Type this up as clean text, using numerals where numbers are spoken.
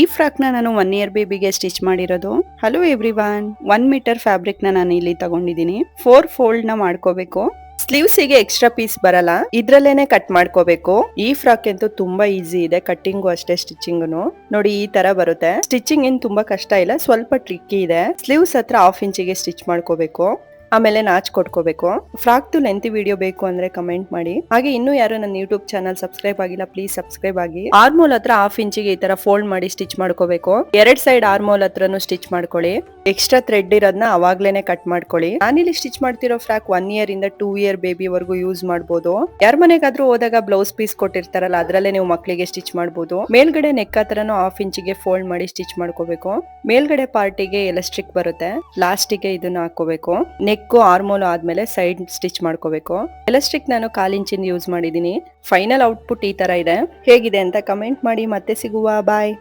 ಈ ಫ್ರಾಕ್ ನಾನು 1 year ಬೇಬಿಗೆ stitch ಮಾಡಿರೋದು. ಹಲೋ ಎವ್ರಿವನ್, 1 ಮೀಟರ್ ಫ್ಯಾಬ್ರಿಕ್ ನಾನು ಇಲ್ಲಿ ತಗೊಂಡಿದ್ದೀನಿ. 4 ಫೋಲ್ಡ್ ನ ಮಾಡ್ಕೋಬೇಕು. ಸ್ಲೀವ್ಸ್ ಗೆ ಎಕ್ಸ್ಟ್ರಾ ಪೀಸ್ ಬರಲ್ಲ, ಇದ್ರಲ್ಲೇನೆ ಕಟ್ ಮಾಡ್ಕೋಬೇಕು. ಈ ಫ್ರಾಕ್ ಅಂತೂ ತುಂಬಾ ಈಸಿ ಇದೆ, ಕಟ್ಟಿಂಗು ಅಷ್ಟೇ, ಸ್ಟಿಚಿಂಗ್ನು ನೋಡಿ ಈ ತರ ಬರುತ್ತೆ. ಸ್ಟಿಚಿಂಗ್ ಏನ್ ತುಂಬಾ ಕಷ್ಟ ಇಲ್ಲ, ಸ್ವಲ್ಪ ಟ್ರಿಕ್ಕಿ ಇದೆ. ಸ್ಲೀವ್ಸ್ ಹತ್ರ 1/2 ಇಂಚಿಗೆ ಸ್ಟಿಚ್ ಮಾಡ್ಕೋಬೇಕು. ಆಮೇಲೆ ನಾಚ್ ಕೊಟ್ಕೋಬೇಕು. ಫ್ರಾಕ್ ಲೆಂತಿ ವಿಡಿಯೋ ಬೇಕು ಅಂದ್ರೆ ಕಮೆಂಟ್ ಮಾಡಿ. ಹಾಗೆ ಇನ್ನೂ ಯಾರು ನನ್ನ ಯೂಟ್ಯೂಬ್ ಚಾನಲ್ ಸಬ್ಸ್ಕ್ರೈಬ್ ಆಗಿಲ್ಲ, ಪ್ಲೀಸ್ ಸಬ್ಸ್ಕ್ರೈಬ್ ಆಗಿ. ಆರ್ಮೋಲ್ ಹತ್ರ 1/2 ಇಂಚಿಗೆ ಈ ತರ ಫೋಲ್ಡ್ ಮಾಡಿ ಸ್ಟಿಚ್ ಮಾಡ್ಕೋಬೇಕು. 2 ಸೈಡ್ ಆರ್ಮೋಲ್ ಹತ್ರನು ಸ್ಟಿಚ್ ಮಾಡ್ಕೊಳ್ಳಿ. ಎಕ್ಸ್ಟ್ರಾ ಥ್ರೆಡ್ ಇರೋದನ್ನ ಅವಾಗ್ಲೇನೆ ಕಟ್ ಮಾಡ್ಕೊಳ್ಳಿ. ನಾನಿಲ್ಲಿ ಸ್ಟಿಚ್ ಮಾಡ್ತಿರೋ ಫ್ರಾಕ್ 1 ಇಯರ್ ಇಂದ 2 ಇಯರ್ ಬೇಬಿ ವರೆಗೂ ಯೂಸ್ ಮಾಡಬಹುದು. ಯಾರ ಮನೆಗಾದ್ರೂ ಹೋದಾಗ ಬ್ಲೌಸ್ ಪೀಸ್ ಕೊಟ್ಟಿರ್ತಾರಲ್ಲ, ಅದ್ರಲ್ಲೇ ನೀವು ಮಕ್ಕಳಿಗೆ ಸ್ಟಿಚ್ ಮಾಡಬಹುದು. ಮೇಲ್ಗಡೆ ನೆಕ್ ಹತ್ರನು 1/2 ಇಂಚಿಗೆ ಫೋಲ್ಡ್ ಮಾಡಿ ಸ್ಟಿಚ್ ಮಾಡ್ಕೋಬೇಕು. ಮೇಲ್ಗಡೆ ಪಾರ್ಟಿಗೆ ಎಲಾಸ್ಟಿಕ್ ಬರುತ್ತೆ, ಲಾಸ್ಟಿಗೆ ಇದನ್ನ ಹಾಕೋಬೇಕು. ನೆಕ್ ಆರ್ಮೋಲ್ ಆದ್ಮೇಲೆ ಸೈಡ್ ಸ್ಟಿಚ್ ಮಾಡ್ಕೋಬೇಕು. ಎಲಾಸ್ಟಿಕ್ ನಾನು 1/4 ಇಂಚಿಂದ ಯೂಸ್ ಮಾಡಿದೀನಿ. ಫೈನಲ್ ಔಟ್ಪುಟ್ ಈ ತರ ಇದೆ. ಹೇಗಿದೆ ಅಂತ ಕಮೆಂಟ್ ಮಾಡಿ. ಮತ್ತೆ ಸಿಗುವ, ಬಾಯ್.